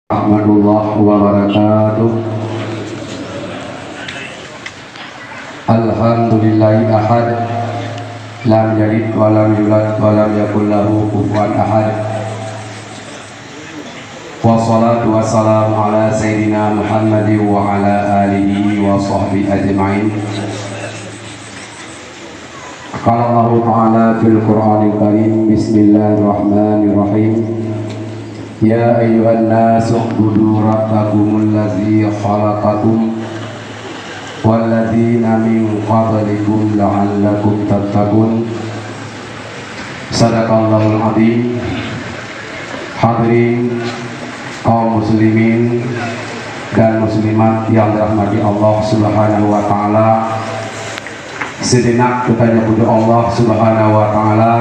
Warahmatullahi wabarakatuh. Alhamdulillahi ahad, lam yalid wa lam yulad wa lam yakul lahu kufuwan ahad. Wassalatu wassalamu ala sayyidina Muhammadin wa ala alihi wa sahbihi ajma'in. Qala Allah Ta'ala fil Qur'anil Karim, bismillahirrahmanirrahim. Ya ayyuhan nasu u'budu rabbakumul ladzi khalaqakum wal ladzina min qablikum la'allakum tattaqun. Shadaqallahul adzim. Hadirin kaum muslimin dan muslimat yang dirahmati Allah Subhanahu wa taala. Sejenak kita nyebut Allah Subhanahu wa taala.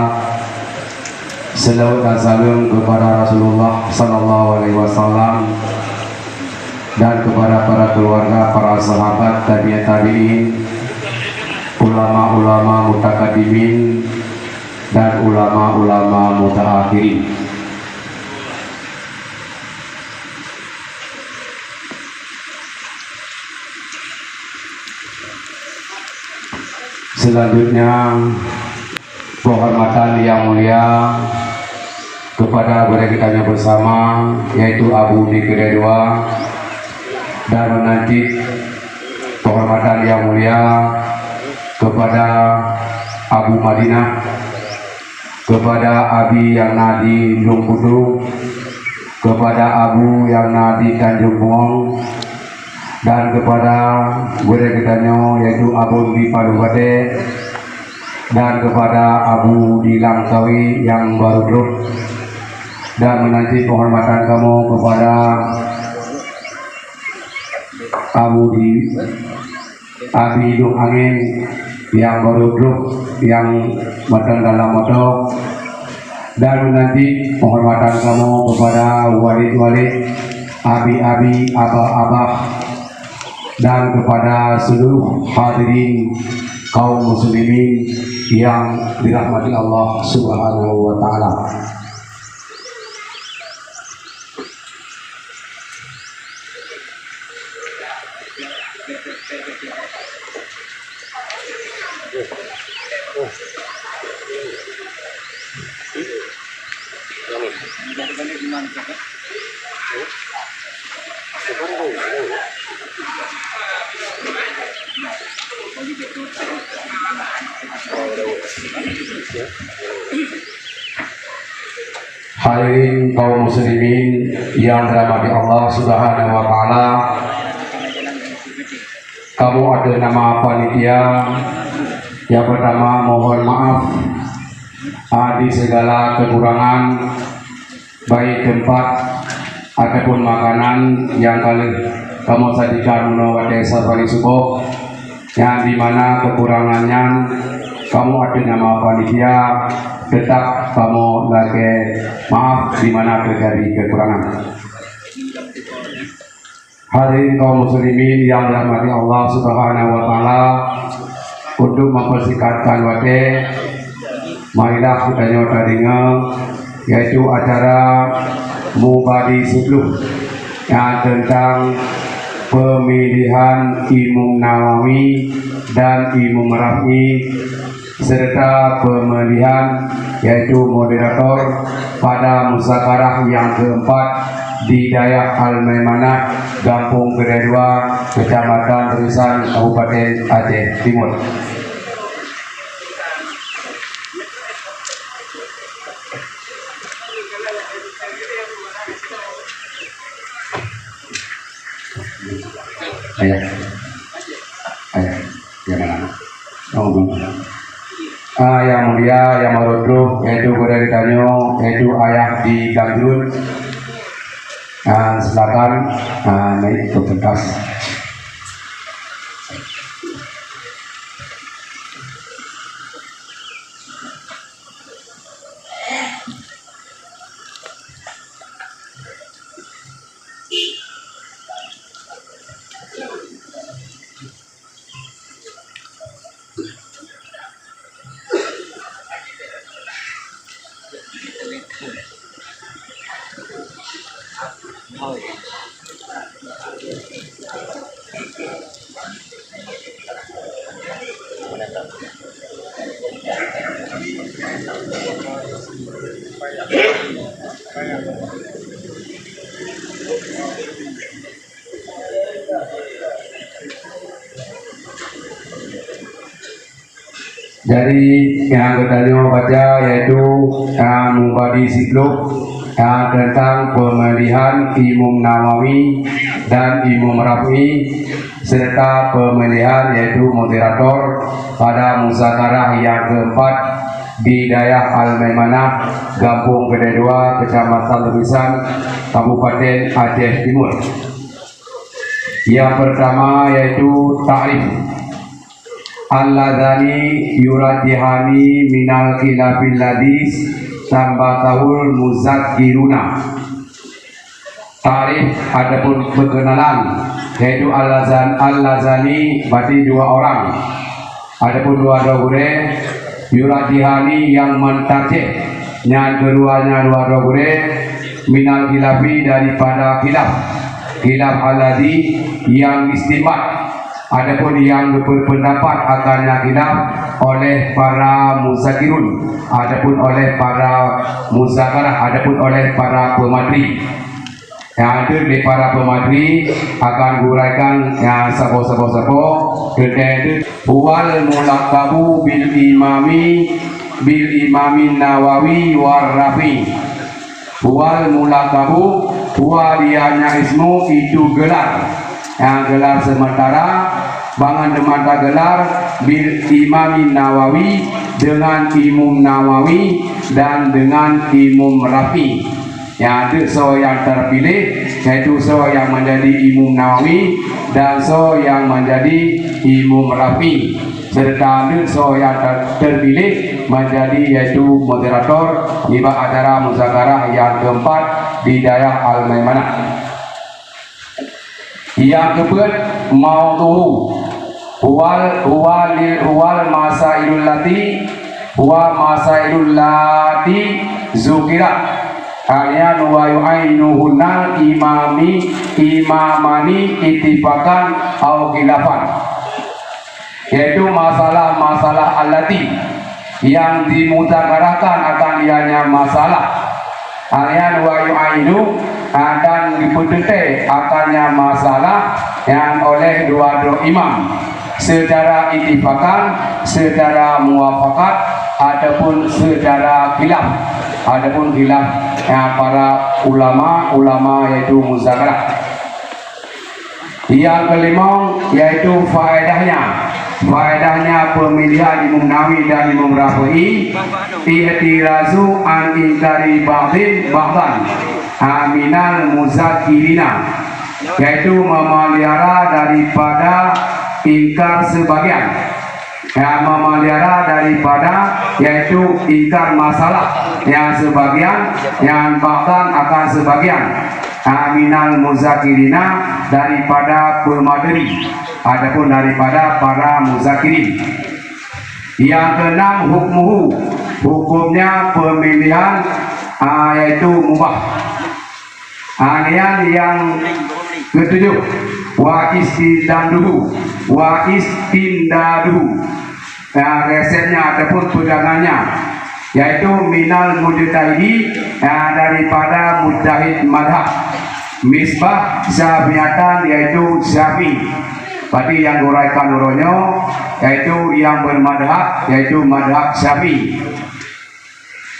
Selawat dan salam kepada Rasulullah sallallahu alaihi wasallam dan kepada para keluarga, para sahabat, tabi'in, ulama-ulama mutakaddimin dan ulama-ulama mutaakhirin. Selanjutnya penghormatan yang mulia kepada guru kitanya bersama, yaitu Abu di kedua, dan menanti penghormatan yang mulia kepada Abu Madinah, kepada Abi yang nadi Lungkudu, kepada Abu yang nadi Tanjung Buang, dan kepada guru kitanya yaitu Abu di Padubade, dan kepada Abu di Langkawi yang baru grup, dan menanti penghormatan kamu kepada Abu di Abi Hidung Angin yang baru grup yang matang dalam motor, dan menanti penghormatan kamu kepada walid-walid, abi-abi, abah-abah, dan kepada seluruh hadirin kaum muslimin yang dirahmati Allah Subhanahu wa taala. Hadirin kaum muslimin yang dirahmati Allah Subhanahu wa taala. Kamu ada nama panitia. Yang pertama, mohon maaf di segala kekurangan, baik tempat ataupun makanan yang kamu sajikan menurut desa Bali Subo, yang dimana kekurangannya kamu ada nama panitia, tetap kamu lagi maaf dimana terjadi kekurangan. Hadirin kaum muslimin yang dirahmati Allah Subhanahu wa taala, untuk mempersingkatkan waktu, marilah kita nyota dengar, yaitu acara Mubadi Suluh yang tentang pemilihan Imam Nawawi dan Imam Rafi, serta pemilihan yaitu moderator pada musyawarah yang keempat di Dayak Al-Maimanah, Gampung Kedua, Kecamatan Terusan, Kabupaten Aceh Timur. Ayah, yang mana? Yang mulia, yang marudruh, yaitu guru ditanya, yaitu ayah di Gangjut. Silakan naik ke pentas. Jadi yang kita baca yaitu Mubadi Sikluk tentang pemilihan Imam Nawawi dan Imam Rafi serta pemilihan yaitu moderator pada muzakarah yang keempat di daerah Al-Maimanah, Kampung Kedai 2, Kecamatan Lebisan, Kabupaten Aceh Timur. Yang pertama yaitu ta'rif. Alladzani yuradihani minal khilafil ladis tambahul muzakkiruna. Tarif adapun perkenalan yaitu alladzani berarti dua orang. Adapun dua gure yuradihani yang mentarjih, yang keduanya dua gure minal khilafi daripada khilaf alladzi yang istimat. Adapun yang berpendapat akan khilaf oleh para muzakirun, adapun oleh para muzakarah, adapun oleh para pemateri. Yang ada di para pemateri akan guraikan yang sabo tentang wal mulakabu bil imami Nawawi war Rafi. Wal mulakabu dianya ismu itu gelar, yang gelar sementara bangan demata gelar bil imami Nawawi dengan Imam Nawawi dan dengan Imam Rafi. Yang ada so yang terpilih yaitu so yang menjadi Imam Nawawi dan so yang menjadi Imam Rafi, serta ada so yang terpilih menjadi yaitu moderator di acara muzakarah yang keempat di daerah Al-Maimanah. Yang keempat maudu'u huwal masailul lati zukira kalian wa yu'ainuhunal imamani ittifakan au khilafan, yaitu masalah allati yang dimuzakarakan akan dianya masalah kalian wa yu'ainu dan dipetete akannya masalah yang oleh dua imam secara ittifakan, secara muafakat ataupun secara khilaf, adapun khilaf para ulama yaitu muzakarah. Yang kelima yaitu faedahnya pemilihan Imam Nawawi dan Imam Rafi, ihtirazu an inkari ba'dan aminal muzakkirina, yaitu memelihara daripada ingkar sebagian, memelihara daripada yaitu ingkar masalah yang sebagian, yang bahkan akan sebagian aminal muzakkirina daripada pemateri, adapun daripada para muzakirin. Yang keenam hukumnya pemilihan yaitu mubah. Yang ketujuh wa istindaduhu, resepnya ataupun pegangannya yaitu minal mujtahidi, daripada mujtahid madhab misbah syafi'atan yaitu syafi'. Berarti yang uraikan uronyo yaitu yang bermadhab yaitu madhab syafi'.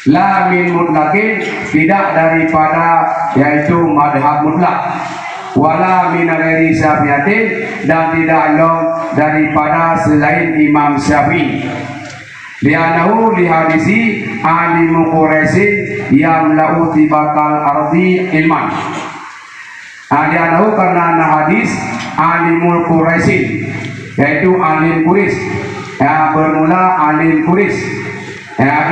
La min mutlakin, tidak daripada yaitu madhab mutlak, wala min ghairi syafi'atin, dan tidak daripada selain Imam Syafi'i. Lianahu lihadisi alimu Quraisyin yamla'u tibakal ardi ilman. Lianahu karena hadis alimul Quraisyin yaitu alim Quraisy, yang bermula alim Quraisy,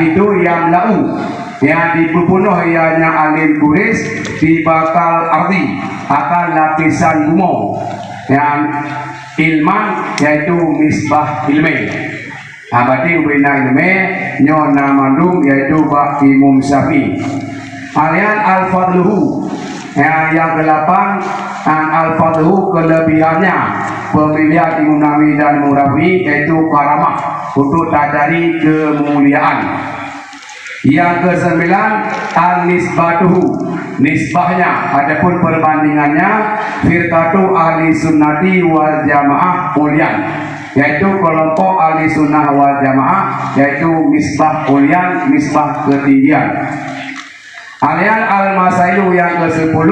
itu yang lau yang dipenuh ianya alim Quraisy di bakal arti akan lapisan gumo, yang ilman yaitu misbah ilmi. Berarti ubina ilmi nyona mandum yaitu Imam Syafi'i. Alian al-fadluhu Yang ke-8 al-fadhu, kelebihannya pemilihan Imam Nawawi dan Imam Rafi'i yaitu karamah untuk tajari kemuliaan. Yang ke-9 al-nisbatuhu, nisbahnya adapun perbandingannya firqatu ahli sunnati wal jamaah ulian, yaitu kelompok ahli sunnah wal jamaah, yaitu misbah ulian, misbah ketinggian. Alian al-masailu yang ke-10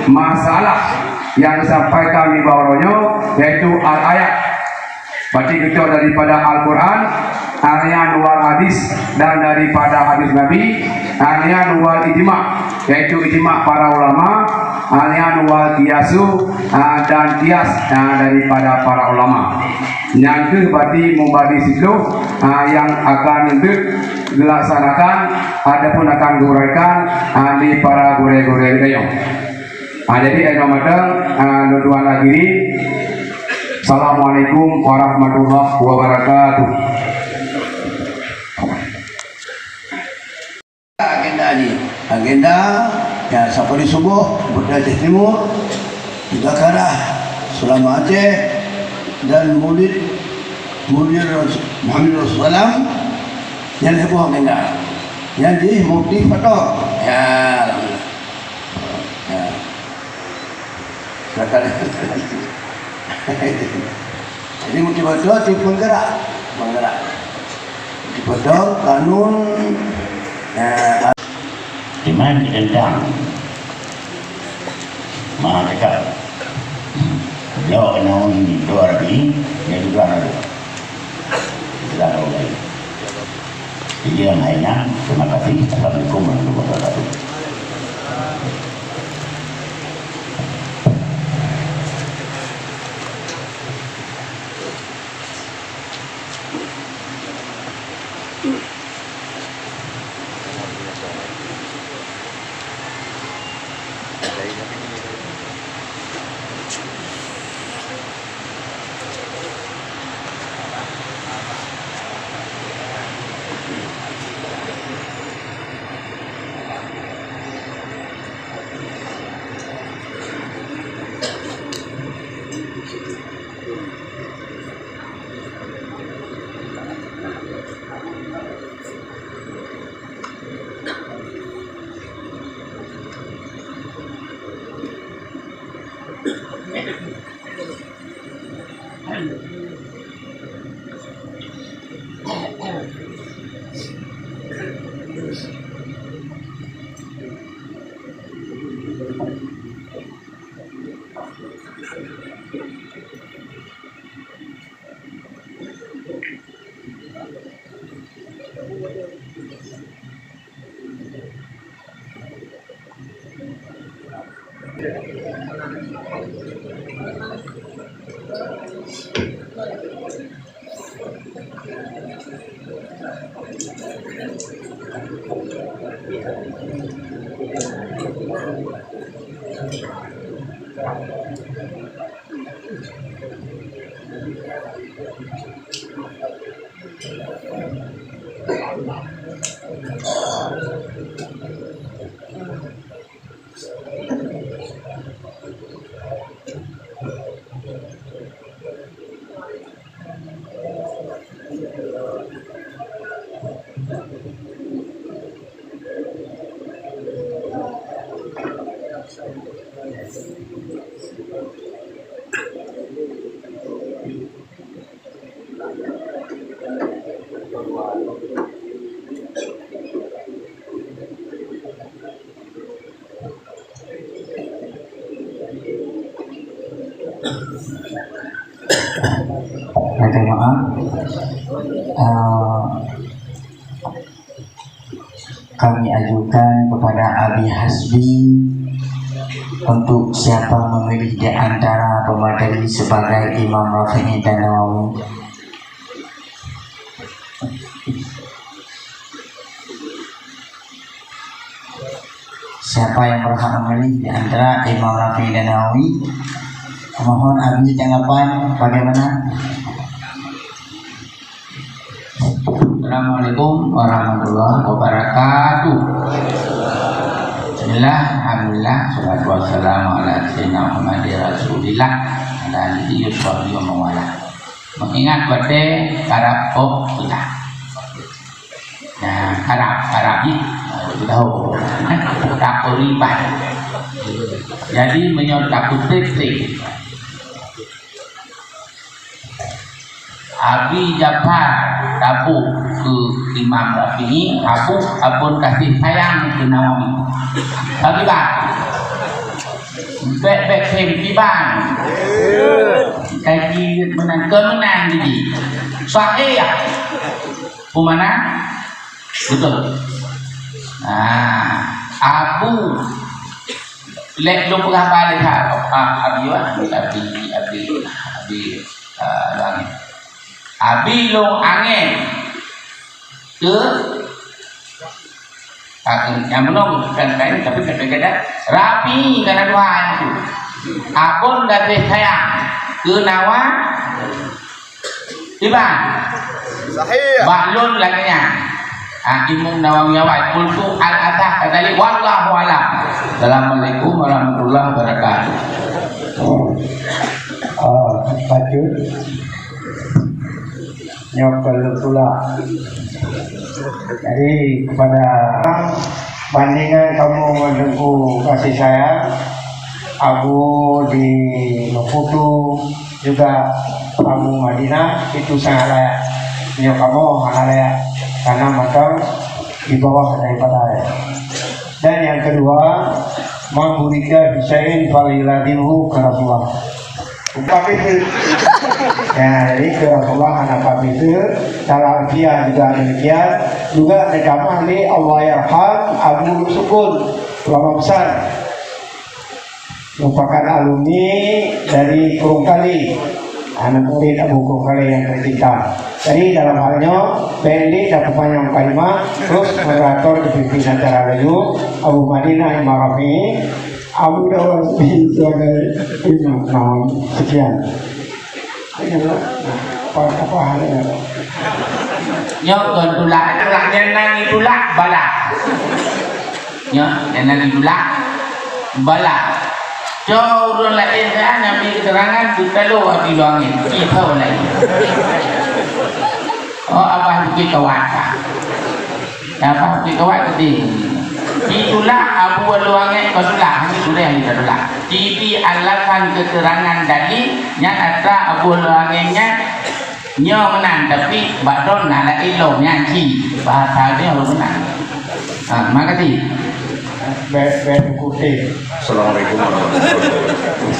masalah yang disampaikan di bawahnya yaitu al-ayat, berarti kita daripada Al-Quran, alian wal hadis, dan daripada hadis Nabi, alian wal ijma, yaitu ijma para ulama, alian wal kiasu, dan kias daripada para ulama. Yang berarti membadis itu yang akan dilaksanakan, adapun akan diuraikan di para gure-gure kayong. Jadi nuduhan lagi ini. Assalamualaikum warahmatullahi wabarakatuh. Agenda ya sampai di subuh Budaya Timur juga karah selama Aceh dan Maulid Muhammad Rasulullah yang heboh agenda yang di Mufti Fatah ya jadi Mufti Fatah di penggerak di Fatah kanun Dimana tentang mereka lo naon dua lagi yang juga ada tidak ada lagi. Jadi yang lainnya terima kasih. Assalamualaikum warahmatullahi wabarakatuh. Maaf, kami ajukan kepada Abi Hasbi untuk siapa memilih di antara pemateri sebagai Imam Rafi'i dan Nawawi. Siapa yang berhak memilih di antara Imam Rafi'i dan Nawawi? Mohon Abi tanggapan bagaimana? Assalamualaikum warahmatullahi wabarakatuh. Bismillah, alhamdulillah. Alhamdulillah, salatu wassalamu ala sayyidina Muhammad Rasulillah ala alihi washabihi wa mawala. Mengingat pada karab kita. Nah, karab ini kita tahu tak ribat. Jadi menyertakan titik. Abi Jafar tabu ke Imam Rafi'i, aku apun kasih sayang ke Nawawi. Tapi bang, bek sempit bang, kaji menang jadi. Sahih ya, kumana? Betul. Nah, aku lek lu berapa lek abi langit. Abi long angin ke yang belum kan tapi kadang-kadang rapi karena dua itu. Apun kasih sayang ke Nawa tiba sahih baklun laginya. Imam Nawawi awal kultu al-adah kadali wallahu alam. Assalamualaikum warahmatullahi wabarakatuh. Lanjut. Nyokol pula. Jadi kepada bandingan kamu menunggu kasih sayang, aku di Maputo juga kamu Madinah itu sangat layak. Nyok kamu sangat layak karena macam di bawah daripada saya. Dan yang kedua, memburika bisain faliladinhu ke Rasulullah. Upah itu. Ya, jadi ke Rasulullah anak itu dalam dia juga demikian juga negama ini Allah yarham Abu Sukun ulama besar merupakan alumni dari Kurungkali, anak murid Abu Kurungkali yang tercinta. Jadi dalam halnya Benli dapat panjang kalimat terus moderator dipimpin acara lalu Abu Madinah Imam Rafi'i Abu Dawud sebagai imam. Sekian. Apa halnya? Nyok tulak yang tulak bala. Nyok yang tulak bala. Jauh orang lain saya nabi keterangan kita lo di langit kita lagi. Oh apa kita wata? Apa kita wata di? Itulah Abu Luangnya kesulah ini sudah yang kita tulak. Jadi alasan keterangan tadi yang ada Abu Luangnya nyo menang tapi badon ada ilo nyanyi bahasa dia harus menang. Makasih. Assalamualaikum warahmatullahi wabarakatuh.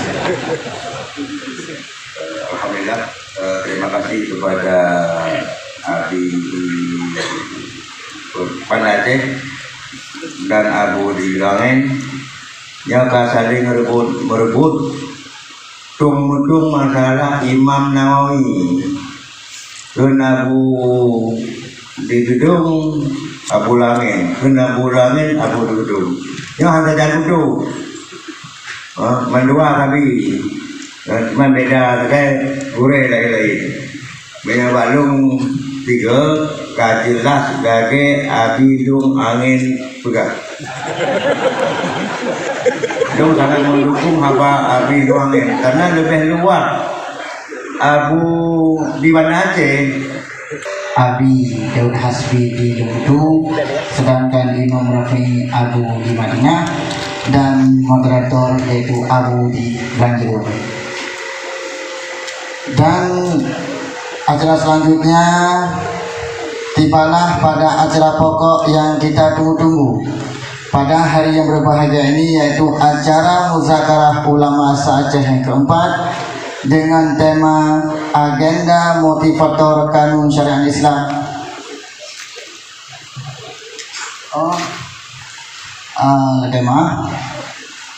Alhamdulillah, terima kasih kepada Abi Panaceh dan Abu Dilangen yang saling merebut tung masalah Imam Nawawi dan Abu di gedung Abu Langin, Abu Langin, Abu Dudung. Yang ada jalan itu, mendua kami, membeda terkait gure lagi. Bina balung tiga, kajilah sebagai abidung angin pegang. Dong sangat mendukung apa abidung angin karena lebih luar. Abu di mana Aceh. Abi Daud Hasbi di Lumputu, sedangkan Imam Rafi'i Abu di Madinah dan moderator yaitu Abu di Banjarmasin. Dan acara selanjutnya tibalah pada acara pokok yang kita tunggu-tunggu pada hari yang berbahagia ini, yaitu acara Muzakarah Ulama se-Aceh yang keempat dengan tema agenda motivator kanun syariat Islam. Tema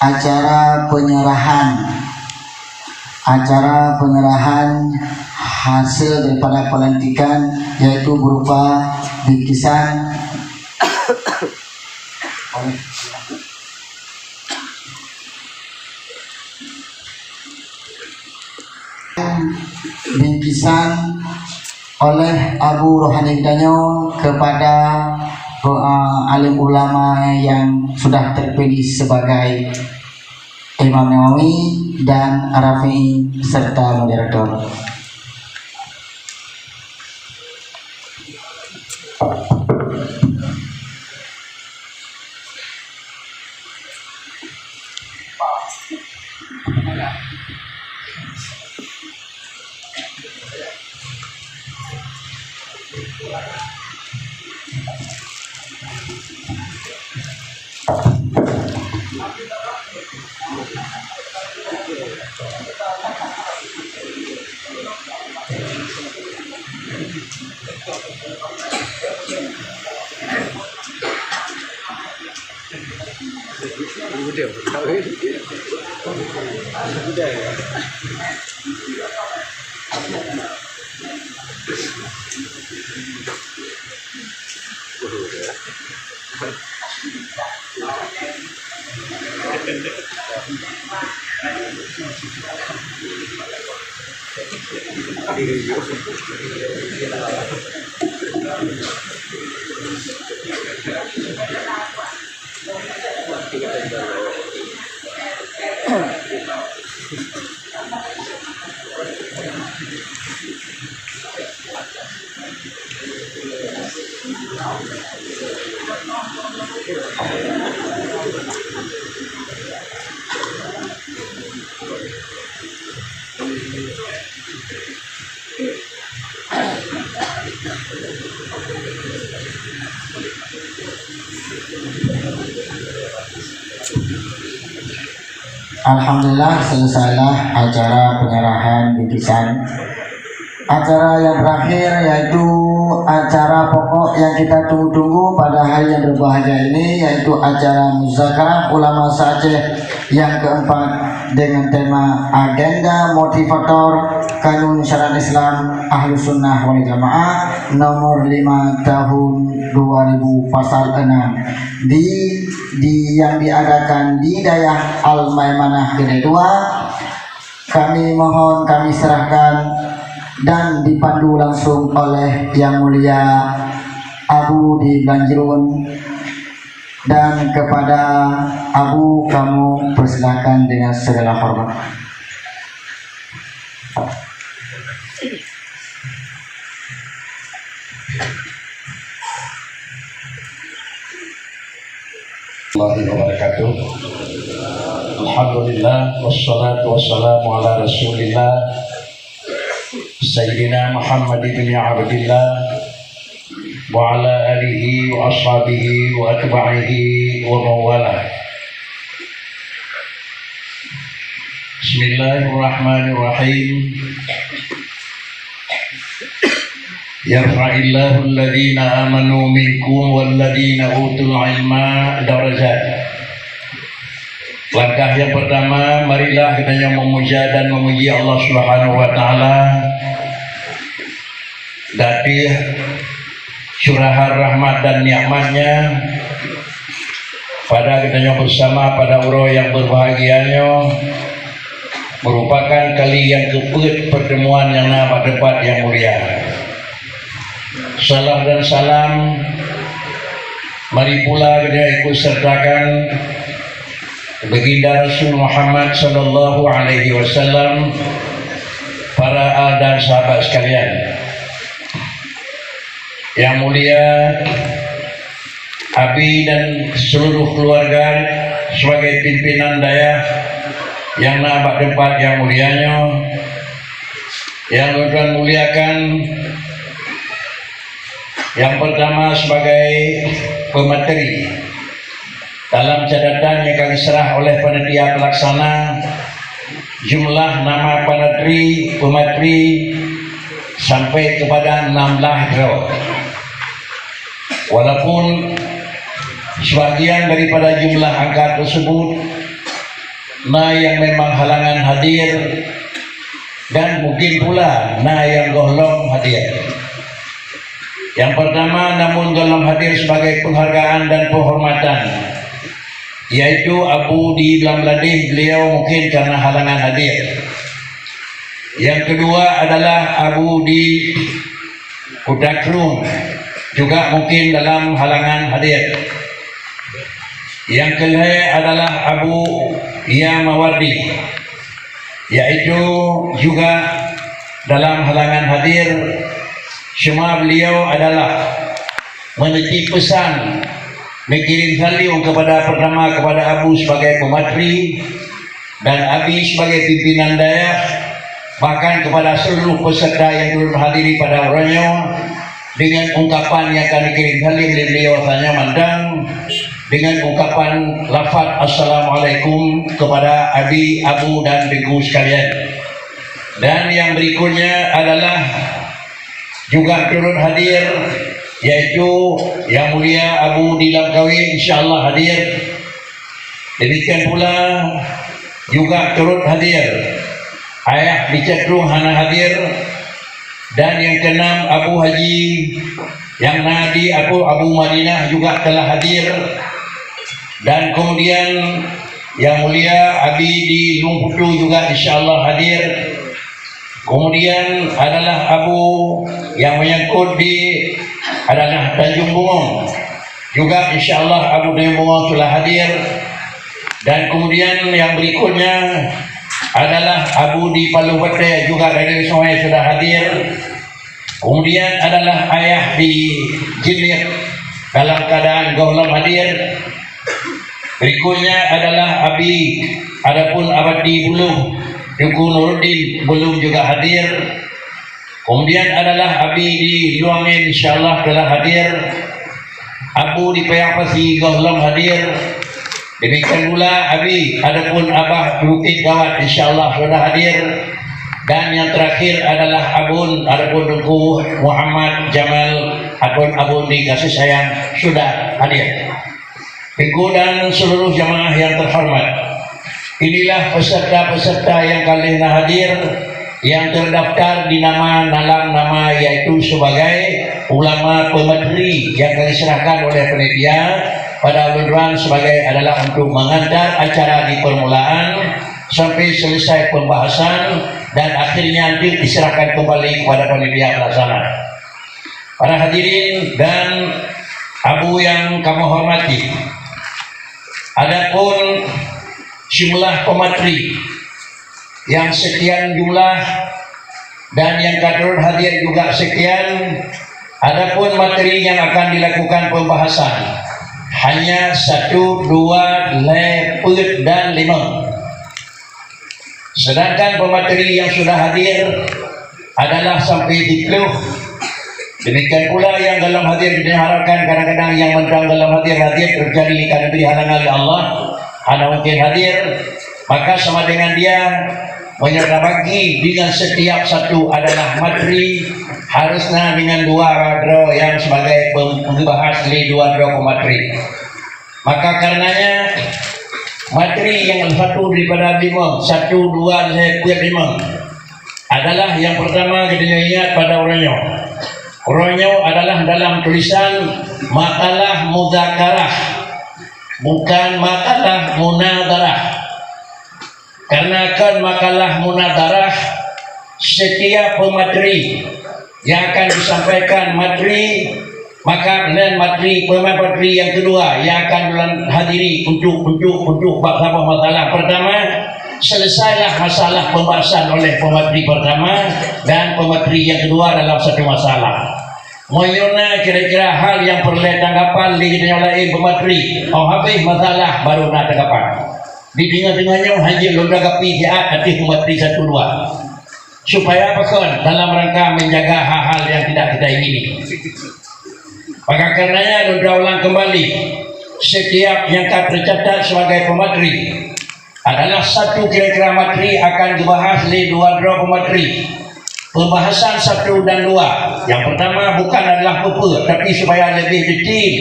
acara penyerahan hasil daripada pelantikan, yaitu berupa bingkisan oleh Abu Rohani Danyo kepada alim ulama yang sudah terpilih sebagai Imam Nawawi dan Rafi'i serta moderator. Alhamdulillah, selesailah acara penyerahan bingkisan. Acara yang terakhir yaitu acara pokok yang kita tunggu-tunggu pada hari yang berbahagia ini, yaitu acara muzakarah ulama Aceh yang keempat dengan tema agenda motivator kanun syariat Islam Ahlus Sunnah wal Jamaah nomor 5 tahun 2000 pasal 6 yang diadakan di daerah Al Maimanah Gede 2. Kami mohon, kami serahkan dan dipandu langsung oleh Yang Mulia Abu di Banjirun, dan kepada Abu kamu persilakan dengan segala hormat. Wabarakatuh. Alhamdulillah wassalatu wassalamu ala Rasulillah Sayyidina Muhammad bin Abdillah wa ala alihi wa ashabihi wa atba'ihi wa mawalah. Bismillahirrahmanirrahim. Yarfa'illahu alladhina amanu minkum walladhina utul ilma darajat. Langkah yang pertama, marilah kita yang memuja dan memuji Allah Subhanahu wa taala. Dari curahan rahmat dan nikmatnya pada kita yang bersama pada urau yang berbahagianya, merupakan kali yang keempat pertemuan yang nama tempat yang mulia. Salam dan salam mari pula kita ikut sertakan baginda Rasul Muhammad sallallahu alaihi wasallam, para al dan sahabat sekalian. Yang mulia Abi dan seluruh keluarga sebagai pimpinan daerah yang nampak tempat yang mulianya, yang Tuhan muliakan. Yang pertama sebagai pemateri dalam catatan yang kami serah oleh panitia pelaksana, jumlah nama pemateri sampai kepada 16 draw. Walaupun sebagian daripada jumlah angka tersebut yang memang halangan hadir, dan mungkin pula yang golong hadir. Yang pertama namun dalam hadir sebagai penghargaan dan penghormatan, yaitu Abu di Bangladesh, beliau mungkin karena halangan hadir. Yang kedua adalah Abu di Kutakrung, juga mungkin dalam halangan hadir. Yang kedua adalah Abu Yamawardi, yaitu juga dalam halangan hadir. Semua beliau adalah menitip pesan, mengirim salam kepada pertama kepada Abu sebagai pematri dan Abi sebagai pimpinan dayak, bahkan kepada seluruh peserta yang turut hadiri pada orangnya, dengan ungkapan yang akan dikirim salam oleh beliau tanya mandang dengan ungkapan lafaz Assalamualaikum kepada Abi, Abu dan Biku sekalian. Dan yang berikutnya adalah juga turut hadir, yaitu Yang Mulia Abu di Langkawi insyaallah hadir. Demikian pula juga turut hadir Ayah di Cedrung Hana hadir. Dan yang keenam Abu Haji yang Nadi Abu Madinah juga telah hadir. Dan kemudian Yang Mulia Abi di Lumputu juga insyaallah hadir. Kemudian adalah Abu yang menyangkut di adalah Tanjung Bungong juga insyaallah Abu Tanjung Bungong telah hadir. Dan kemudian yang berikutnya adalah Abu di Palu Bete juga dari semuanya sudah hadir. Kemudian adalah Ayah di Jilir dalam keadaan gohlam hadir. Berikutnya adalah Abi, adapun Abadi Buluh Duku Nuruddin belum juga hadir. Kemudian adalah Abi di Luangin insyaallah telah hadir. Abu di Payapasi gohlam hadir. Demikian pula Abi, adapun Abah Bukit Gawat insyaallah sudah hadir. Dan yang terakhir adalah Abun, adapun Duku Muhammad Jamal Abun di kasih sayang sudah hadir. Biku dan seluruh jamaah yang terhormat, inilah peserta-peserta yang kali ini hadir yang terdaftar di dalam nama yaitu sebagai ulama pemateri yang kami serahkan oleh panitia pada bulan sebagai adalah untuk mengantar acara di permulaan sampai selesai pembahasan dan akhirnya nanti diserahkan kembali kepada panitia pelaksana. Para hadirin dan Abu yang kami hormati, adapun jumlah pemateri yang sekian jumlah dan yang turut hadir juga sekian. Adapun materi yang akan dilakukan pembahasan hanya 1, 2, 4 dan 5. Sedangkan pemateri yang sudah hadir adalah sampai 30. Demikian pula yang dalam hadir diharapkan kadang-kadang yang mentang dalam hadir terjadi karena diberi halangan oleh Allah, ada mungkin hadir, maka sama dengan dia menyertabagi dengan setiap satu adalah materi harusnya dengan 2 draw yang sebagai pembahas di 2 draw pemateri. Maka karenanya materi yang satu daripada 5, 1, 2, 5 adalah yang pertama kita ingat pada orangnya. Orangnya adalah dalam tulisan makalah muzakarah, bukan makalah munadarah. Karena kan makalah munadarah setiap pemateri yang akan disampaikan materi, maka dengan materi pemateri yang kedua yang akan hadiri untuk masalah pertama, selesailah masalah pembahasan oleh pemateri pertama dan pemateri yang kedua dalam satu masalah. Moyona kira-kira hal yang perlu tanggapan di dunia lain pemateri, habis masalah baru nak tanggapan. Di tengah-tengahnya hanya logagapi dia hati pemateri 1, 2. Supaya apa kan? Dalam rangka menjaga hal-hal yang tidak kita ingini. Maka karenanya sudah ulang kembali, setiap yang tercatat sebagai pemateri adalah 1 kira-kira materi akan dibahas di 2 draw pemateri. Pembahasan 1 dan 2. Yang pertama bukan adalah apa, tapi supaya lebih detail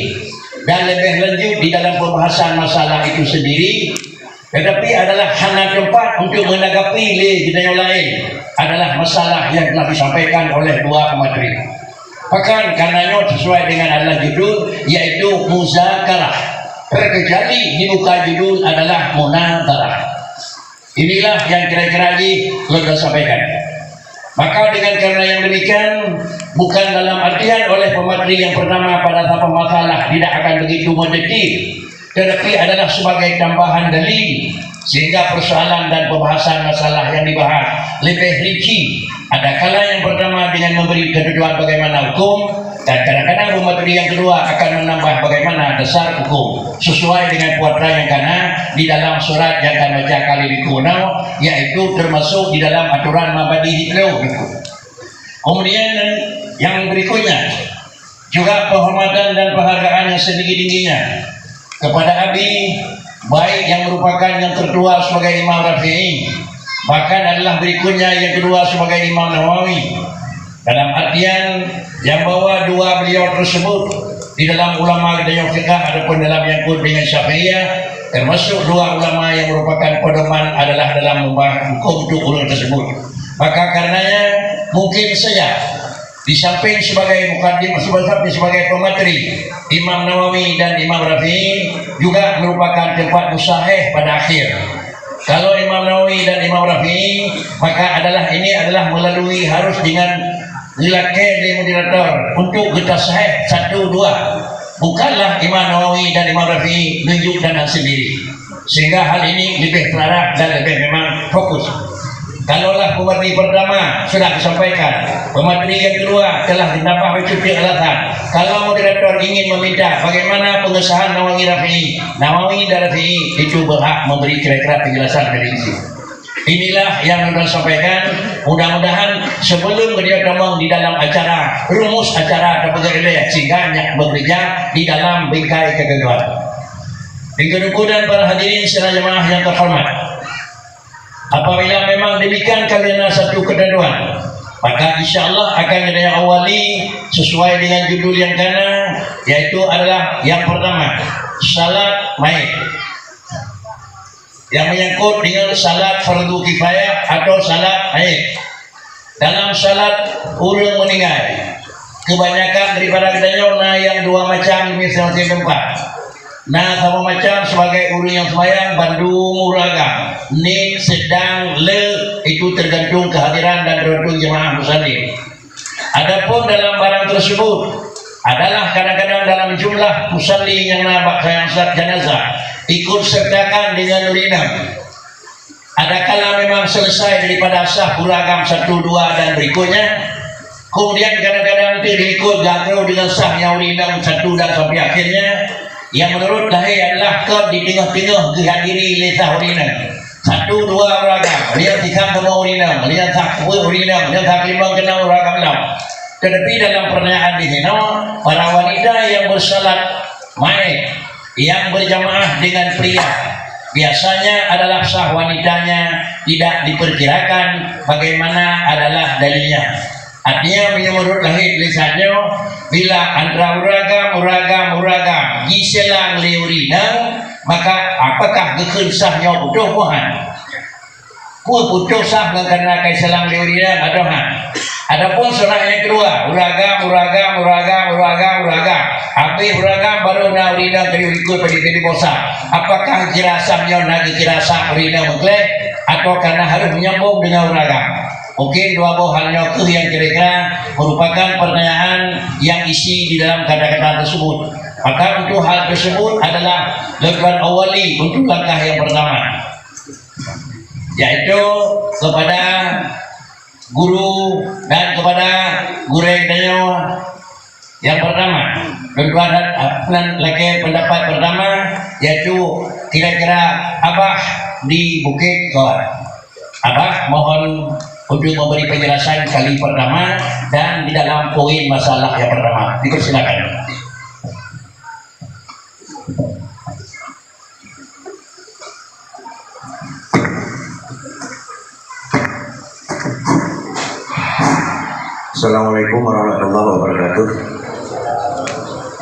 dan lebih lanjut di dalam pembahasan masalah itu sendiri. Tetapi adalah hanya tempat untuk menanggapi di yang lain adalah masalah yang telah disampaikan oleh 2 pemateri. Bahkan karenanya sesuai dengan adalah judul yaitu muzakarah. Terkecuali di muka judul adalah munadarah. Inilah yang kira-kira lagi sudah sampaikan. Maka dengan karena yang demikian, bukan dalam artian oleh pemateri yang pertama pada satu masalah tidak akan begitu mendetil, tetapi adalah sebagai tambahan dalil sehingga persoalan dan pembahasan masalah yang dibahas lebih rinci. Ada kala yang pertama dengan memberi ketentuan bagaimana hukum, dan kadang-kadang pemateri yang kedua akan menambah bagaimana dasar hukum sesuai dengan putra yang kana di dalam surat yang akan baca kali di kunau, yaitu termasuk di dalam aturan mabadi Hitler. Kemudian yang berikutnya juga penghormatan dan penghargaan yang setinggi-tingginya kepada Abi, baik yang merupakan yang tertua sebagai Imam Rafi'i, bahkan adalah berikutnya yang kedua sebagai Imam Nawawi, dalam artian yang bawa dua beliau tersebut di dalam ulama dan fiqh ataupun dalam yang dengan Syafi'iyah, termasuk dua ulama yang merupakan pedoman adalah dalam membahas hukum untuk ulun tersebut. Maka karenanya mungkin saja di samping sebagai mukaddim, sebagai pemateri, Imam Nawawi dan Imam Rafi'i juga merupakan tempat musahih pada akhir. Kalau Imam Nawawi dan Imam Rafi'i, maka ini adalah melalui harus dengan nilai dari moderator untuk kita sahih 1-2. Bukanlah Imam Nawawi dan Imam Rafi'i menunjukkan sendiri, sehingga hal ini lebih terarah dan lebih memang fokus. Kalaulah pemateri pertama sudah disampaikan, pemateri yang kedua telah ditambah mencukupi alasan. Kalau moderator ingin meminta bagaimana pengesahan Nawawi dan Rafi'i, itu berhak memberi kira-kira penjelasan dari isi. Inilah yang sudah sampaikan. Mudah-mudahan sebelum beliau ngomong di dalam acara, rumus acara atau bekerja, sehingga bekerja di dalam bingkai kegaduhan. Kemudian para hadirin sekalian jemaah yang terhormat, apabila memang demikian karena satu kegaduhan, maka insya Allah akan ada yang awali sesuai dengan judul yang kana, yaitu adalah yang pertama, salat maid, yang menyangkut dengan salat fardu kifayah atau salat maid. Dalam salat urang meninggal, kebanyakan daripada kedanya yang dua macam di masing-masing tempat. Nah, sama macam sebagai urang yang sembahyang bandung uragam, nik sedang le, itu tergantung kehadiran dan tergantung jemaah musallin. Adapun dalam barang tersebut adalah kadang-kadang dalam jumlah musallin yang nampak sayang jenazah ikut sertakan dengan urinam. Adakala memang selesai daripada sah uragam 1, 2 dan berikutnya, kemudian kadang-kadang itu ikut gagal dengan sahnya urinam 1 dan sampai akhirnya, yang menurut lahir adalah ke di tengah-tengah dihadiri oleh sah urinam 1, 2 uragam, lihat tikam kena urinam, lihat tak urinam, lihat tak limbang kena uragam lam. Tetapi dalam pernyataan di sini, para wanita yang bersalat maid yang berjamaah dengan pria, biasanya adalah sah wanitanya tidak diperkirakan bagaimana adalah dalilnya. Artinya menurut lahir lisannya, bila antara uragam giselang leurina, maka apakah gekun sahnya butuh puhan? Butuh sah karena kaiselang leurina atau han? Adapun surah yang kedua, uragam. Habis uragam baru na urina ikut pada bosa. Apakah kirasahnya lagi kirasah urina mengklek atau karena harus menyambung dengan uragam? Mungkin dua buah halnya yang kira-kira merupakan pertanyaan yang isi di dalam kata-kata tersebut. Maka untuk hal tersebut adalah langkah awali untuk langkah yang pertama, yaitu kepada guru dan kepada guru yang pertama. Tentuan lagi pendapat pertama, yaitu kira-kira Abah di Bukit Kawan. Abah mohon untuk memberi penjelasan kali pertama dan di dalam poin masalah yang pertama. Dipersilakan. Assalamualaikum warahmatullahi wabarakatuh.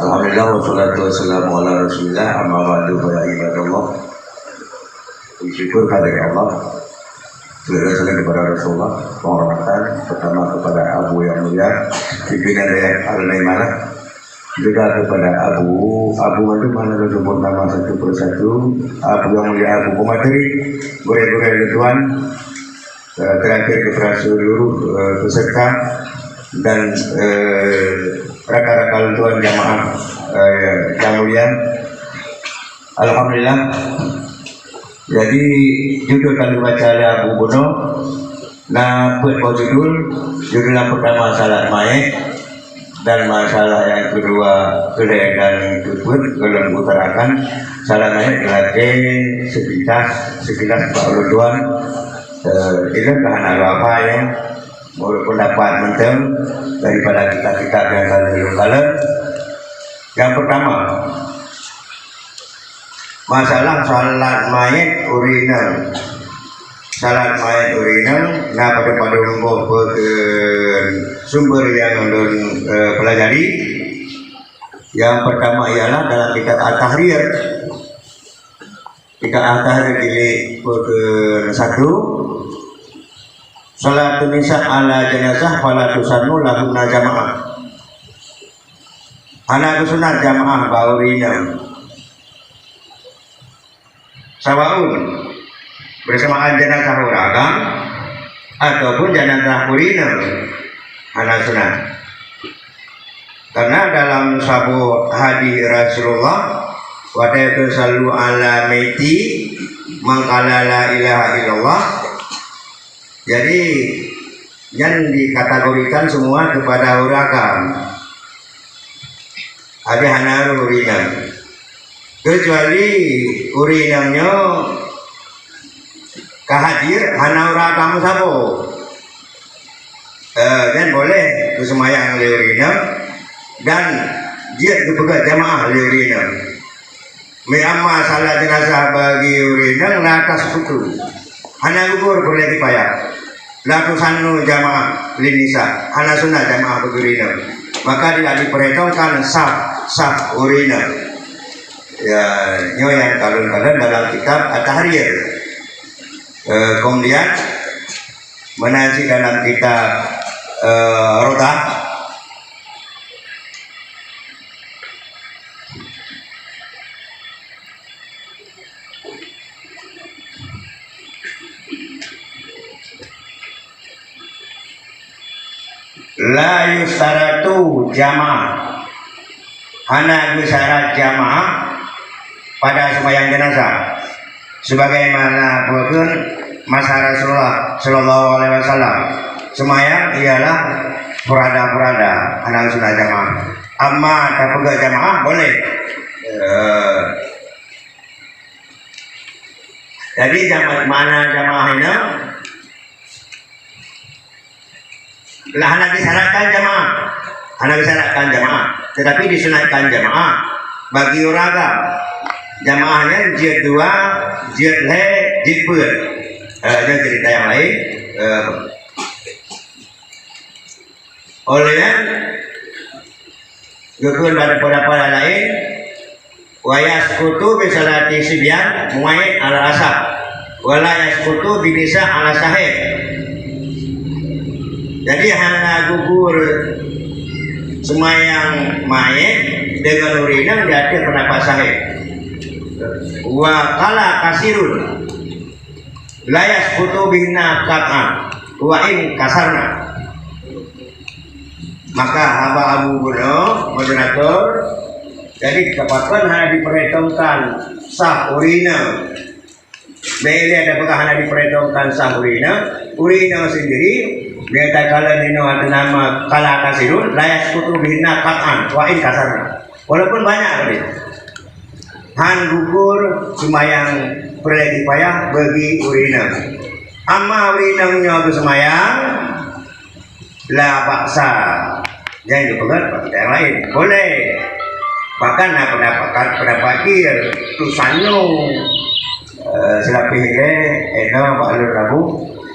Alhamdulillah wassalatu wassalamu ala rasulillah, amma ba'du, ya ibadallah. Syukur kepada Allah, salam kepada Rasulullah, penghormatan pertama kepada Abu yang mulia, pimpinan daerah Al-Naimana, juga kepada Abu itu mana disebut nama satu persatu, Abu yang mulia, Abu pemateri, guru-guru Tuhan, terakhir kepada seluruh peserta dan rakan-rakan tuan jamaah yang mulia. Alhamdulillah. Jadi judul kali baca Abu Bono. Nah, buat judul yang pertama salat mayat dan masalah yang kedua kedai dan tutut belum utarakan salat mayat dilatih sekilas Pak Tuan. Itu bahan apa ya, menurut pendapat menteri daripada kita yang kalau yang pertama masalah salat mayat urinal. Salat mayat urinal, nah pada sumber yang ulun pelajari. Yang pertama ialah dalam kitab At-Tahrir. Kitab At-Tahrir jilid ke-1. Salatun nisa ala jenazah fala tusannu lahunna jamaah. Anak sunat jamaah baurina. Sawaun bersamaan jenazah uragang ataupun jenazah urinal anak sunat. Karena dalam sabu hadis Rasulullah wa sallu ala maiti mangkala la ilaha illallah. Jadi yang dikategorikan semua kepada uragang. Ada hana urinal. Kecuali urinalnya kahadir hana uragang sabo. Dan boleh kesemayang urinal dan dia juga jamaah urinal. Me'amma salat jenazah bagi urinal latas putu. Hana gugur boleh dipayah. Laku sanu jamaah linisa, hana sunnah jamaah urinal. Maka tidak diperhitungkan sah urinal. Ya, yang kalun-kalun dalam kitab At-Tahrir. Kemudian menansi dalam kitab Rodah. La yustaratu jamaah, hana syarat jamaah pada sembahyang jenazah, sebagaimana bukan masa Rasulullah Shallallahu Alaihi Wasallam. Sembahyang ialah purada hana sunnah jamaah. Amma tak jamaah boleh. Jadi jamaah mana jamaah ini? Lah hana disyaratkan jamaah, tetapi disunatkan jamaah bagi uraga. Jamaahnya jilid 2, jilid le, jilid ber. Ada cerita yang lain. Olehnya gukun pada lain wayas kutu bisalati sibyan muayid ala asab walayas kutu binisa ala sahih. Jadi hana gugur semayang mayat dengan urinal jadi pendapat sahih. Wa kala kasirun layas kutu bina kat'an wa in kasarna. Maka haba Abu Bono moderator, jadi kepatuhan hanya diperhitungkan sah urinal. Beli ada apakah hanya diperhitungkan sah urinal sendiri. Dia kala nino ada nama kala kasirun layak kutu bina kat'an wa in kasarna. Walaupun banyak tadi. Han gugur semayang perlagi payah bagi urinal. Amma urinalnya ke semayang la paksa. Jangan dipegat pada yang lain. Boleh. Bahkan pendapat kir tusanno selapih eno Pak Alur Rabu